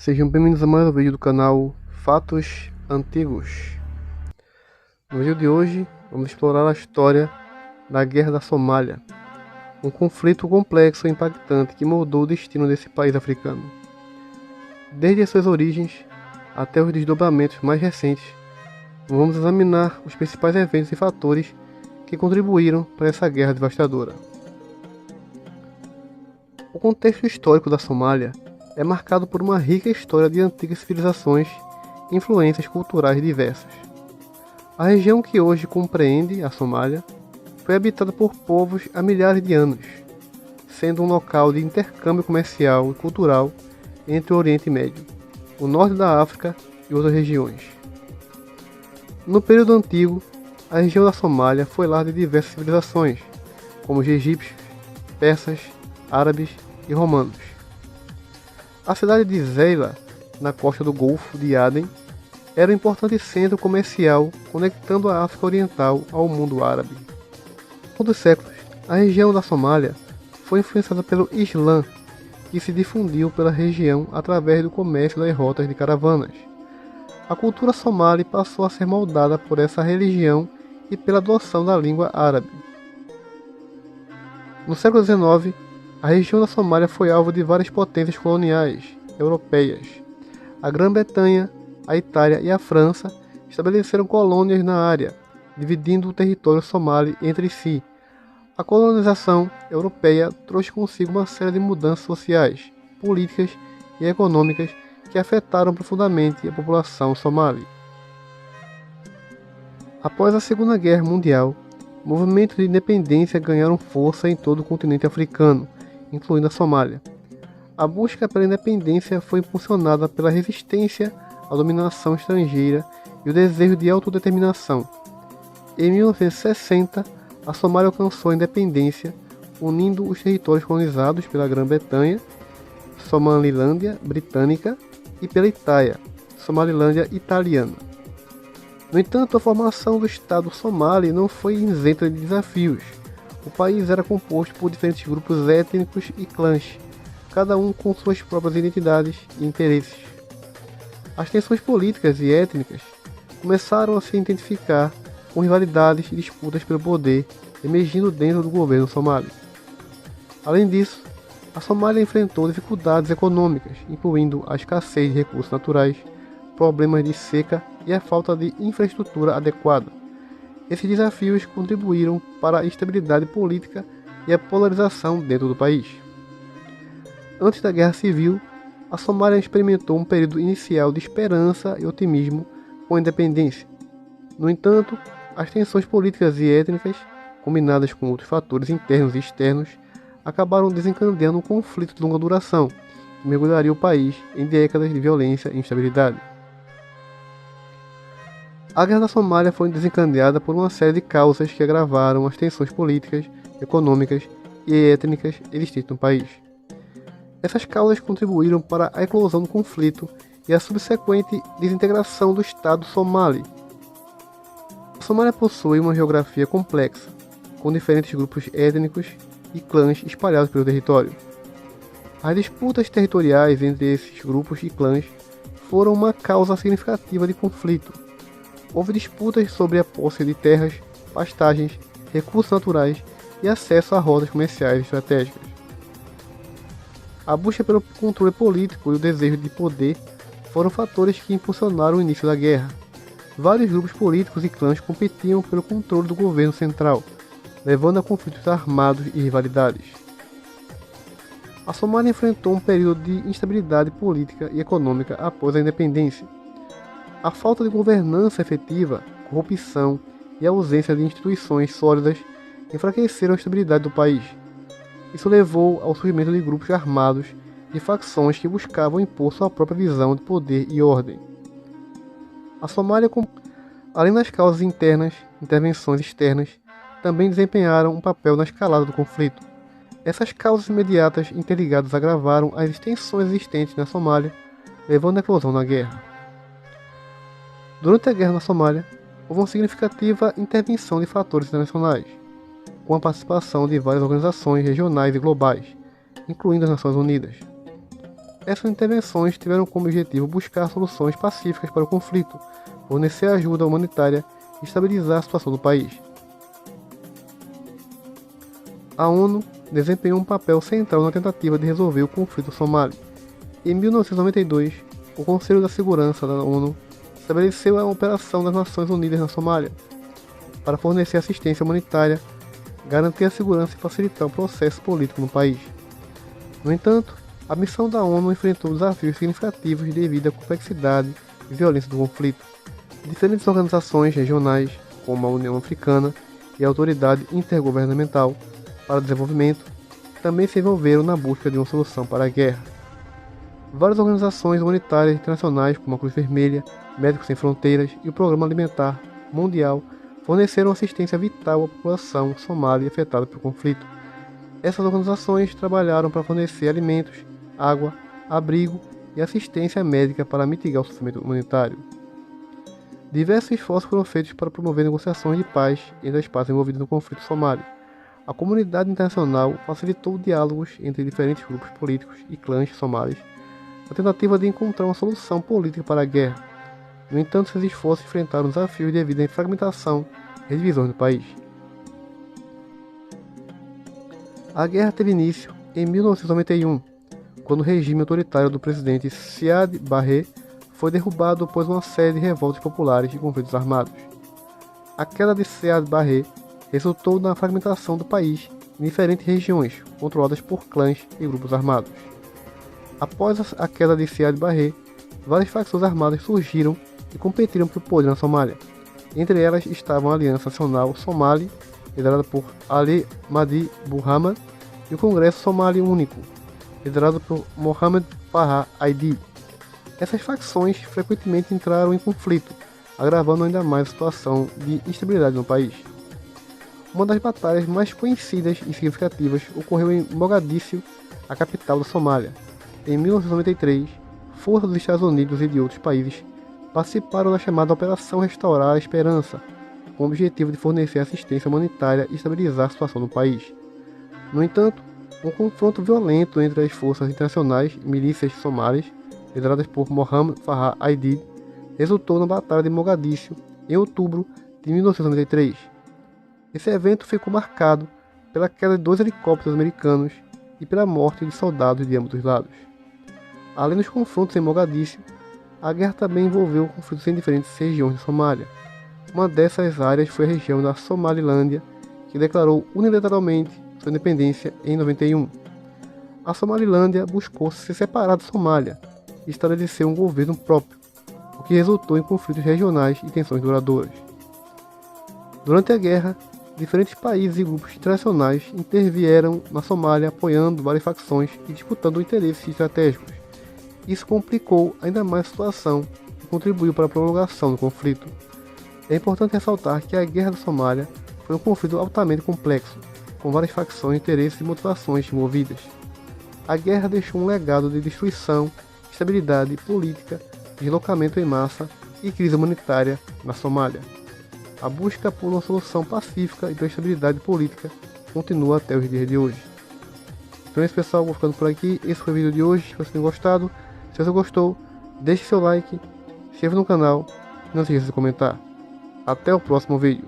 Sejam bem-vindos a mais um vídeo do canal Fatos Antigos. No vídeo de hoje, vamos explorar a história da Guerra da Somália, um conflito complexo e impactante que moldou o destino desse país africano. Desde as suas origens até os desdobramentos mais recentes, vamos examinar os principais eventos e fatores que contribuíram para essa guerra devastadora. O contexto histórico da Somália é marcado por uma rica história de antigas civilizações e influências culturais diversas. A região que hoje compreende a Somália foi habitada por povos há milhares de anos, sendo um local de intercâmbio comercial e cultural entre o Oriente Médio, o norte da África e outras regiões. No período antigo, a região da Somália foi lar de diversas civilizações, como os egípcios, persas, árabes e romanos. A cidade de Zeila, na costa do Golfo de Aden, era um importante centro comercial conectando a África Oriental ao mundo árabe. Ao longo dos séculos, a região da Somália foi influenciada pelo Islã, que se difundiu pela região através do comércio das rotas de caravanas. A cultura somali passou a ser moldada por essa religião e pela adoção da língua árabe. No século XIX, a região da Somália foi alvo de várias potências coloniais europeias. A Grã-Bretanha, a Itália e a França estabeleceram colônias na área, dividindo o território somali entre si. A colonização europeia trouxe consigo uma série de mudanças sociais, políticas e econômicas que afetaram profundamente a população somali. Após a Segunda Guerra Mundial, movimentos de independência ganharam força em todo o continente africano, incluindo a Somália. A busca pela independência foi impulsionada pela resistência à dominação estrangeira e o desejo de autodeterminação. Em 1960, a Somália alcançou a independência, unindo os territórios colonizados pela Grã-Bretanha, Somalilândia Britânica, e pela Itália, Somalilândia Italiana. No entanto, a formação do Estado somali não foi isenta de desafios. O país era composto por diferentes grupos étnicos e clãs, cada um com suas próprias identidades e interesses. As tensões políticas e étnicas começaram a se intensificar, com rivalidades e disputas pelo poder emergindo dentro do governo somali. Além disso, a Somália enfrentou dificuldades econômicas, incluindo a escassez de recursos naturais, problemas de seca e a falta de infraestrutura adequada. Esses desafios contribuíram para a instabilidade política e a polarização dentro do país. Antes da Guerra Civil, a Somália experimentou um período inicial de esperança e otimismo com a independência. No entanto, as tensões políticas e étnicas, combinadas com outros fatores internos e externos, acabaram desencadeando um conflito de longa duração, que mergulharia o país em décadas de violência e instabilidade. A Guerra da Somália foi desencadeada por uma série de causas que agravaram as tensões políticas, econômicas e étnicas existentes no país. Essas causas contribuíram para a eclosão do conflito e a subsequente desintegração do Estado somali. A Somália possui uma geografia complexa, com diferentes grupos étnicos e clãs espalhados pelo território. As disputas territoriais entre esses grupos e clãs foram uma causa significativa de conflito. Houve disputas sobre a posse de terras, pastagens, recursos naturais e acesso a rotas comerciais estratégicas. A busca pelo controle político e o desejo de poder foram fatores que impulsionaram o início da guerra. Vários grupos políticos e clãs competiam pelo controle do governo central, levando a conflitos armados e rivalidades. A Somália enfrentou um período de instabilidade política e econômica após a independência. A falta de governança efetiva, corrupção e a ausência de instituições sólidas enfraqueceram a estabilidade do país. Isso levou ao surgimento de grupos armados e facções que buscavam impor sua própria visão de poder e ordem. A Somália, além das causas internas, intervenções externas, também desempenharam um papel na escalada do conflito. Essas causas imediatas interligadas agravaram as tensões existentes na Somália, levando à eclosão da guerra. Durante a guerra na Somália, houve uma significativa intervenção de fatores internacionais, com a participação de várias organizações regionais e globais, incluindo as Nações Unidas. Essas intervenções tiveram como objetivo buscar soluções pacíficas para o conflito, fornecer ajuda humanitária e estabilizar a situação do país. A ONU desempenhou um papel central na tentativa de resolver o conflito somali. Em 1992, o Conselho da Segurança da ONU estabeleceu a Operação das Nações Unidas na Somália para fornecer assistência humanitária, garantir a segurança e facilitar o processo político no país. No entanto, a missão da ONU enfrentou desafios significativos devido à complexidade e violência do conflito. Diferentes organizações regionais, como a União Africana e a Autoridade Intergovernamental para o Desenvolvimento, também se envolveram na busca de uma solução para a guerra. Várias organizações humanitárias internacionais, como a Cruz Vermelha, Médicos Sem Fronteiras e o Programa Alimentar Mundial, forneceram assistência vital à população somália afetada pelo conflito. Essas organizações trabalharam para fornecer alimentos, água, abrigo e assistência médica para mitigar o sofrimento humanitário. Diversos esforços foram feitos para promover negociações de paz entre as partes envolvidas no conflito somali. A comunidade internacional facilitou diálogos entre diferentes grupos políticos e clãs somalis, na tentativa de encontrar uma solução política para a guerra. No entanto, esses esforços enfrentaram desafios devido à fragmentação e divisões do país. A guerra teve início em 1991, quando o regime autoritário do presidente Siad Barre foi derrubado após uma série de revoltas populares e conflitos armados. A queda de Siad Barre resultou na fragmentação do país em diferentes regiões, controladas por clãs e grupos armados. Após a queda de Siad Barre, várias facções armadas surgiram e competiram pelo poder na Somália. Entre elas estavam a Aliança Nacional Somali, liderada por Ali Mahdi Mohammed, e o Congresso Somali Único, liderado por Mohamed Farah Aidid. Essas facções frequentemente entraram em conflito, agravando ainda mais a situação de instabilidade no país. Uma das batalhas mais conhecidas e significativas ocorreu em Mogadíscio, a capital da Somália. Em 1993, forças dos Estados Unidos e de outros países participaram da chamada Operação Restaurar a Esperança, com o objetivo de fornecer assistência humanitária e estabilizar a situação no país. No entanto, um confronto violento entre as forças internacionais e milícias somalis, lideradas por Mohamed Farah Aidid, resultou na Batalha de Mogadíscio em outubro de 1993. Esse evento ficou marcado pela queda de 2 helicópteros americanos e pela morte de soldados de ambos os lados. Além dos confrontos em Mogadíscio, a guerra também envolveu conflitos em diferentes regiões da Somália. Uma dessas áreas foi a região da Somalilândia, que declarou unilateralmente sua independência em 91. A Somalilândia buscou se separar da Somália e estabelecer um governo próprio, o que resultou em conflitos regionais e tensões duradouras. Durante a guerra, diferentes países e grupos internacionais intervieram na Somália apoiando várias facções e disputando interesses estratégicos. Isso complicou ainda mais a situação e contribuiu para a prolongação do conflito. É importante ressaltar que a Guerra da Somália foi um conflito altamente complexo, com várias facções, interesses e motivações envolvidas. A guerra deixou um legado de destruição, instabilidade política, deslocamento em massa e crise humanitária na Somália. A busca por uma solução pacífica e de estabilidade política continua até os dias de hoje. Então é isso, pessoal, vou ficando por aqui. Esse foi o vídeo de hoje. Se você tem gostado, se você gostou, deixe seu like, se inscreva no canal e não se esqueça de comentar. Até o próximo vídeo.